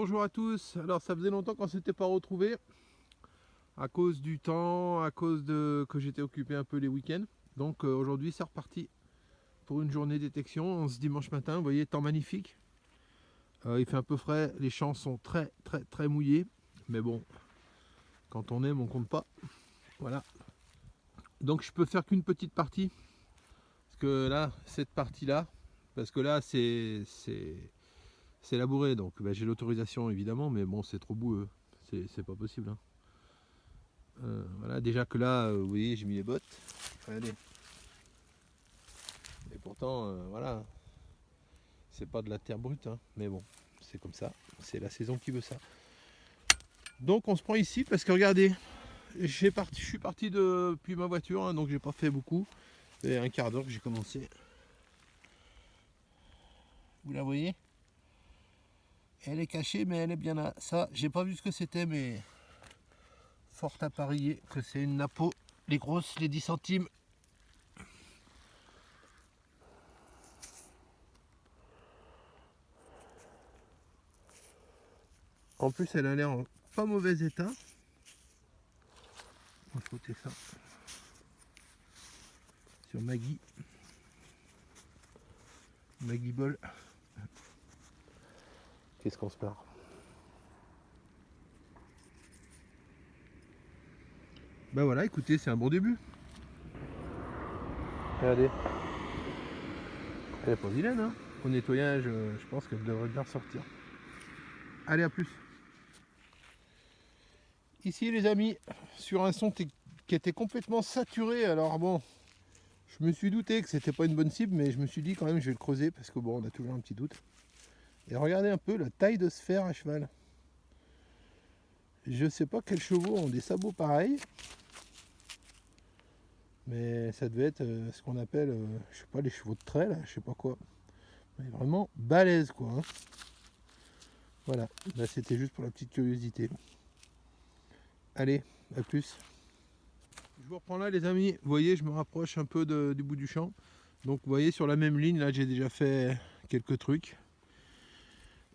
Bonjour à tous, alors ça faisait longtemps qu'on ne s'était pas retrouvés à cause du temps, à cause de que j'étais occupé un peu les week-ends. Donc aujourd'hui c'est reparti pour une journée détection ce dimanche matin. Vous voyez, temps magnifique. Il fait un peu frais, les champs sont très mouillés. Mais bon, quand on aime on compte pas. Voilà. Donc je peux faire qu'une petite partie. Parce que là, cette partie-là, parce que là c'est labouré. Donc j'ai l'autorisation évidemment, mais bon c'est trop boueux. C'est pas possible. Hein. Voilà, déjà que là, vous voyez, j'ai mis les bottes. Regardez. Et pourtant, voilà, c'est pas de la terre brute, hein, mais bon, c'est comme ça. C'est la saison qui veut ça. Donc on se prend ici parce que regardez, je suis parti depuis ma voiture, hein, donc j'ai pas fait beaucoup. Il y a un quart d'heure que j'ai commencé. Vous la voyez? Elle est cachée, mais elle est bien là. Ça, j'ai pas vu ce que c'était, mais fort à parier que c'est une napo. Les grosses, les 10 centimes. En plus, elle a l'air en pas mauvais état. On va frotter ça sur Maggie. Maggie Ball. Qu'est-ce qu'on se perd? Ben voilà, écoutez, c'est un bon début. Regardez. Elle est pas vilaine, hein. Au nettoyage, je pense qu'elle devrait bien sortir. Allez, à plus. Ici, les amis, sur un son qui était complètement saturé. Alors bon, je me suis douté que c'était pas une bonne cible, mais je me suis dit quand même, je vais le creuser parce que bon, on a toujours un petit doute. Et regardez un peu la taille de ce fer à cheval. Je sais pas quels chevaux ont des sabots pareils, mais ça devait être ce qu'on appelle, je sais pas, les chevaux de trait, là, je sais pas quoi. Mais vraiment balèze, quoi. Hein. Voilà, là c'était juste pour la petite curiosité. Allez, à plus. Je vous reprends là les amis, vous voyez je me rapproche un peu du bout du champ. Donc vous voyez sur la même ligne là j'ai déjà fait quelques trucs.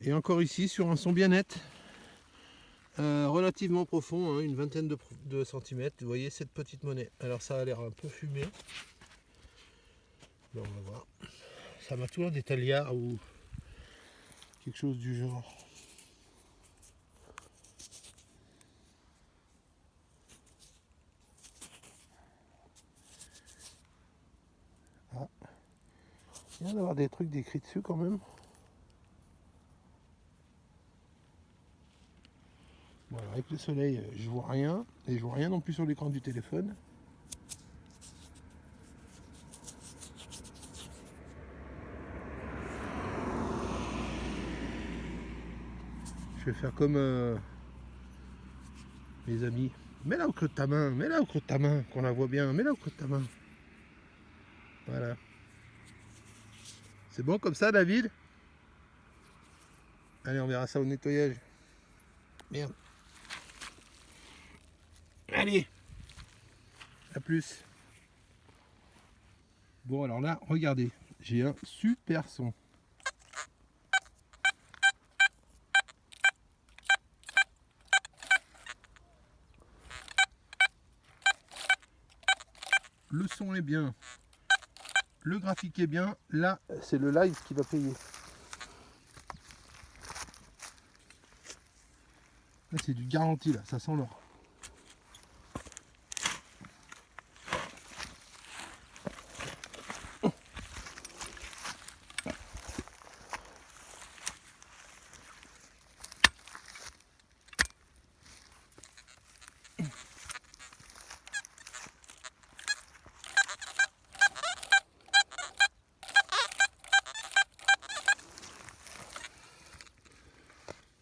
Et encore ici sur un son bien net, relativement profond, hein, une vingtaine de centimètres. Vous voyez cette petite monnaie. Alors ça a l'air un peu fumé. Bon, on va voir. Ça m'a toujours des taliards ou quelque chose du genre. Ah. Il y a d'avoir des trucs décrits dessus quand même. Voilà, avec le soleil, je vois rien. Et je vois rien non plus sur l'écran du téléphone. Je vais faire comme mes amis. Mets-la au creux de ta main, mets-la au creux de ta main, qu'on la voit bien, mets-la au creux de ta main. Voilà. C'est bon comme ça, David? Allez, on verra ça au nettoyage. Merde. Allez, à plus. Bon, alors là, regardez, j'ai un super son. Le son est bien, le graphique est bien. Là, c'est le live qui va payer. Là, c'est du garanti, là, ça sent l'or.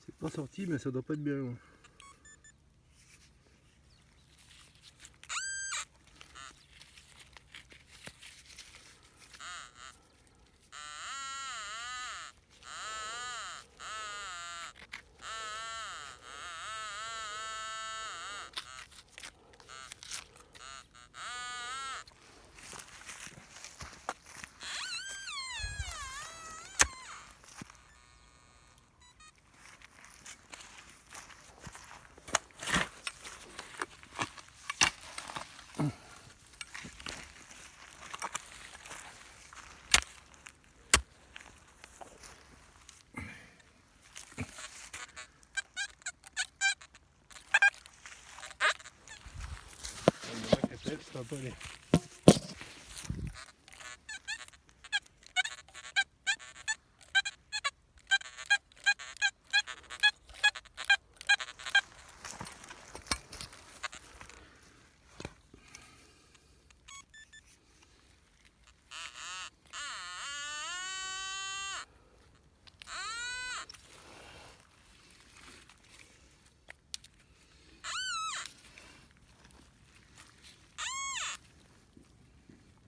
C'est pas sorti, mais ça doit pas être bien. va pas aller.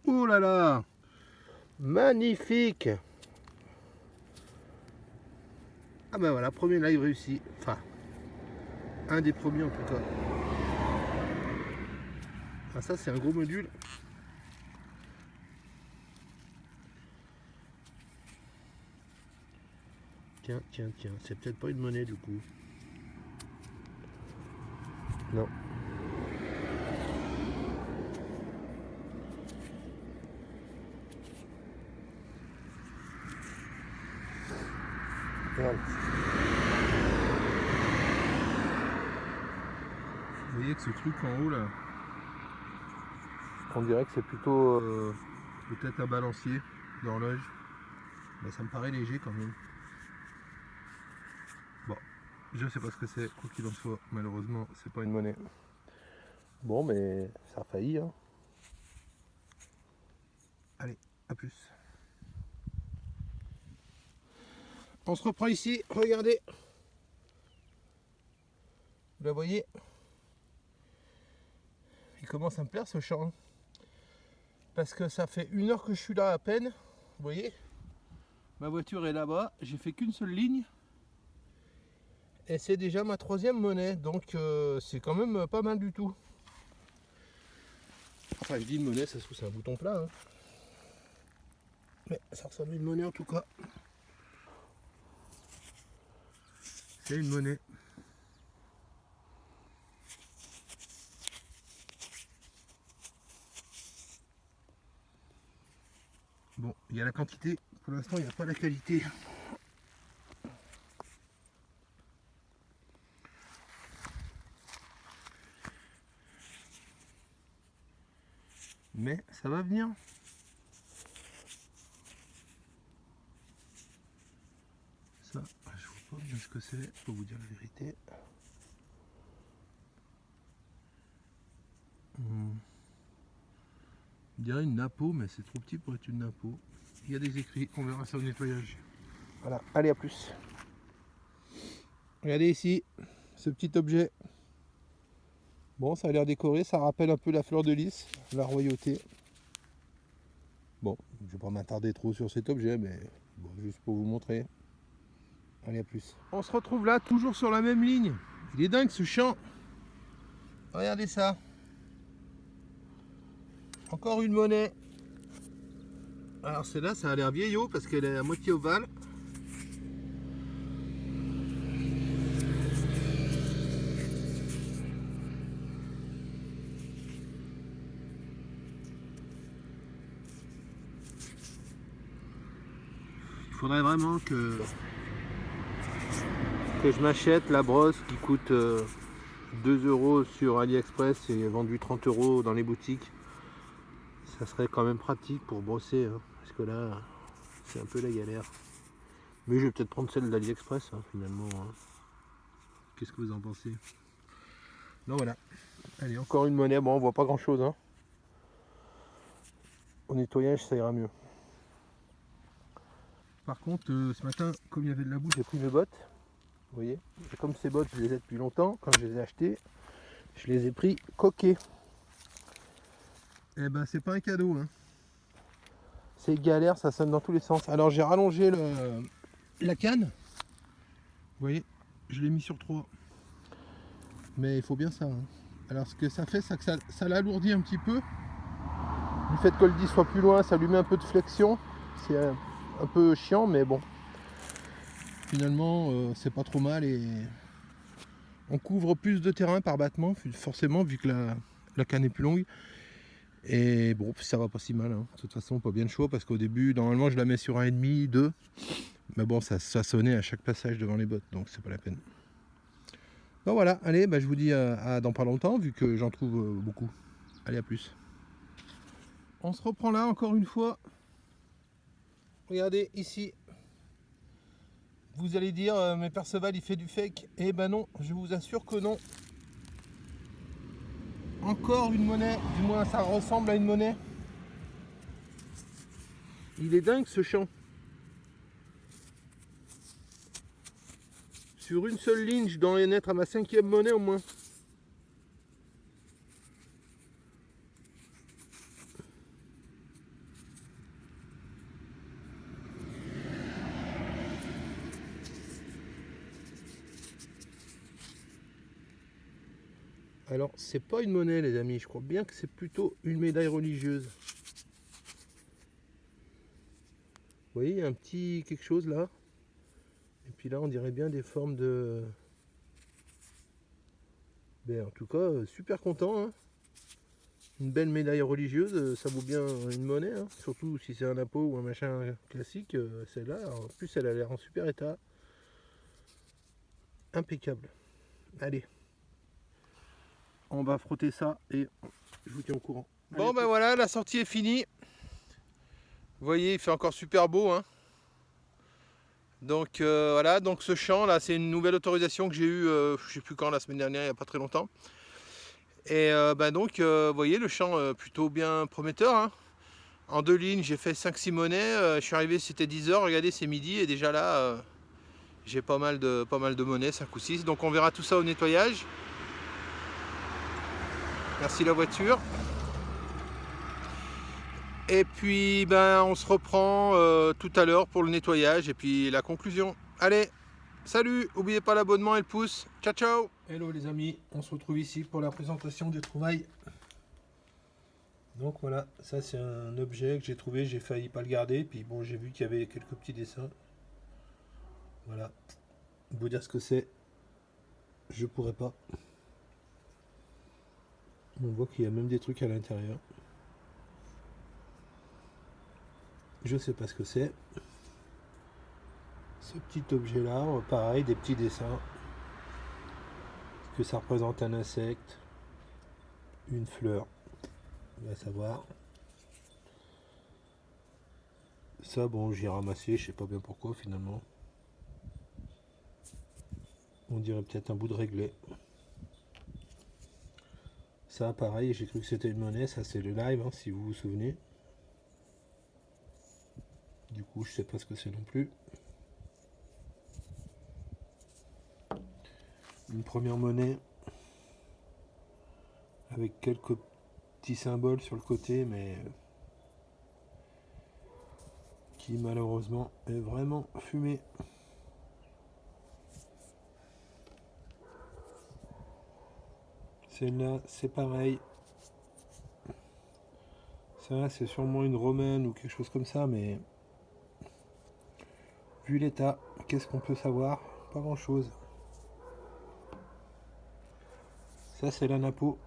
Oh là là, magnifique. Ah ben voilà, premier live réussi. Enfin, un des premiers en tout cas. Ah ça c'est un gros module. Tiens, tiens, tiens, c'est peut-être pas une monnaie du coup. Non. Regarde. Vous voyez que ce truc en haut là, on dirait que c'est plutôt peut-être un balancier d'horloge. Mais ça me paraît léger quand même. Bon, je sais pas ce que c'est, quoi qu'il en soit, malheureusement c'est pas une monnaie. Bon mais ça a failli hein. Allez, à plus. On se reprend ici, regardez. Vous la voyez? Il commence à me plaire ce champ. Parce que ça fait 1 heure que je suis là à peine. Vous voyez? Ma voiture est là-bas, j'ai fait qu'une seule ligne. Et c'est déjà ma 3e monnaie, donc c'est quand même pas mal du tout. Enfin je dis une monnaie, ça se trouve c'est un bouton plat. Hein. Mais ça ressemble à une monnaie en tout cas. C'est une monnaie. Bon, il y a la quantité, pour l'instant il n'y a pas la qualité. Mais ça va venir. Ça, je vois pas bien ce que c'est, pour vous dire la vérité. Je dirais une napo, mais c'est trop petit pour être une napo. Il y a des écrits, on verra ça au nettoyage. Voilà, allez à plus. Regardez ici, ce petit objet. Bon, ça a l'air décoré, ça rappelle un peu la fleur de lys, la royauté. Bon, je ne vais pas m'attarder trop sur cet objet, mais bon, juste pour vous montrer. Allez, à plus. On se retrouve là, toujours sur la même ligne. Il est dingue ce champ. Regardez ça. Encore une monnaie. Alors celle-là, ça a l'air vieillot parce qu'elle est à moitié ovale. Il faudrait vraiment que je m'achète la brosse qui coûte 2 € sur AliExpress et vendue 30 € dans les boutiques. Ça serait quand même pratique pour brosser, hein, parce que là, c'est un peu la galère. Mais je vais peut-être prendre celle d'AliExpress, hein, finalement. Hein. Qu'est-ce que vous en pensez? Non, voilà. Allez, encore une monnaie. Bon, on voit pas grand-chose. Hein. Au nettoyage, ça ira mieux. Par contre, ce matin, comme il y avait de la boue, j'ai pris mes bottes. Vous voyez? Et comme ces bottes, je les ai depuis longtemps. Quand je les ai achetées, je les ai pris coquées. Eh ben, c'est pas un cadeau. Hein. C'est galère, ça sonne dans tous les sens. Alors, j'ai rallongé la canne. Vous voyez? Je l'ai mis sur 3. Mais il faut bien ça. Hein. Alors, ce que ça fait, c'est que ça l'alourdit un petit peu. Du fait que le disque soit plus loin, ça lui met un peu de flexion. C'est un peu chiant, mais bon. Finalement, c'est pas trop mal et on couvre plus de terrain par battement, forcément, vu que la canne est plus longue. Et bon, ça va pas si mal. Hein. De toute façon, pas bien de choix parce qu'au début, normalement, je la mets sur 1,5, 2. Mais bon, ça sonnait à chaque passage devant les bottes, donc c'est pas la peine. Donc voilà, allez, bah, je vous dis à dans pas longtemps, vu que j'en trouve beaucoup. Allez, à plus. On se reprend là encore une fois. Regardez ici. Vous allez dire, mais Perceval il fait du fake. Eh ben non, je vous assure que non. Encore une monnaie, du moins ça ressemble à une monnaie. Il est dingue ce champ. Sur une seule ligne, je dois en être à ma 5e monnaie au moins. Alors, c'est pas une monnaie, les amis. Je crois bien que c'est plutôt une médaille religieuse. Vous voyez, il y a un petit quelque chose là. Et puis là, on dirait bien des formes de... Ben, en tout cas, super content. Hein. Une belle médaille religieuse, ça vaut bien une monnaie. Hein. Surtout si c'est un impôt ou un machin classique. Celle-là, en plus, elle a l'air en super état. Impeccable. Allez. On va frotter ça et je vous tiens au courant. Bon, allez, ben voilà, la sortie est finie. Vous voyez, il fait encore super beau. Hein. Donc voilà, donc ce champ là, c'est une nouvelle autorisation que j'ai eue, je sais plus quand, la semaine dernière, il n'y a pas très longtemps. Et donc, vous voyez, le champ plutôt bien prometteur. Hein. En 2 lignes, j'ai fait 5-6 monnaies. Je suis arrivé, c'était 10h, regardez, c'est midi. Et déjà là, j'ai pas mal de monnaies, 5 ou 6. Donc on verra tout ça au nettoyage. Merci la voiture. Et puis, on se reprend tout à l'heure pour le nettoyage et puis la conclusion. Allez, salut, n'oubliez pas l'abonnement et le pouce. Ciao, ciao. Hello les amis, on se retrouve ici pour la présentation des trouvailles. Donc voilà, ça c'est un objet que j'ai trouvé, j'ai failli pas le garder. Puis bon, j'ai vu qu'il y avait quelques petits dessins. Voilà, vous dire ce que c'est, je pourrais pas. On voit qu'il y a même des trucs à l'intérieur. Je sais pas ce que c'est. Ce petit objet là, pareil, des petits dessins. Est-ce que ça représente un insecte, une fleur, on va savoir. Ça bon, j'ai ramassé, je sais pas bien pourquoi finalement. On dirait peut-être un bout de réglé. Ça pareil, j'ai cru que c'était une monnaie, ça c'est le live hein, si vous vous souvenez. Du coup je sais pas ce que c'est non plus. Une première monnaie avec quelques petits symboles sur le côté mais qui malheureusement est vraiment fumée. Celle-là c'est pareil. Ça c'est sûrement une romaine ou quelque chose comme ça mais vu l'état, qu'est-ce qu'on peut savoir? Pas grand chose. Ça c'est la napo.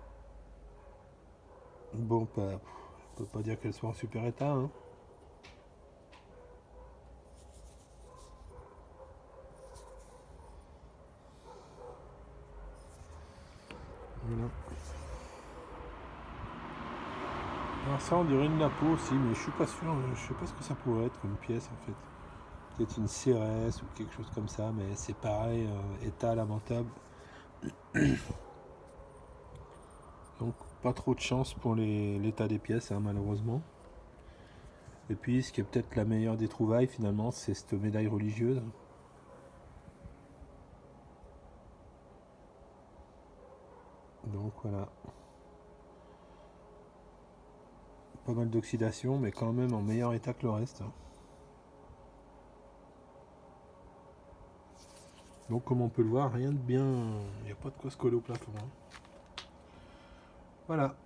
Bon, on peut pas dire qu'elle soit en super état. Hein. Voilà. Alors ça on dirait une napo aussi, mais je suis pas sûr, je sais pas ce que ça pourrait être comme pièce en fait. Peut-être une CRS ou quelque chose comme ça, mais c'est pareil, état lamentable. Donc pas trop de chance pour l'état des pièces hein, malheureusement. Et puis ce qui est peut-être la meilleure des trouvailles finalement, c'est cette médaille religieuse. Donc voilà. Pas mal d'oxydation, mais quand même en meilleur état que le reste. Donc comme on peut le voir, rien de bien, il n'y a pas de quoi se coller au plafond. Hein. Voilà.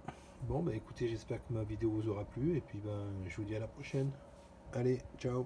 Bon bah écoutez, j'espère que ma vidéo vous aura plu et puis je vous dis à la prochaine. Allez, ciao.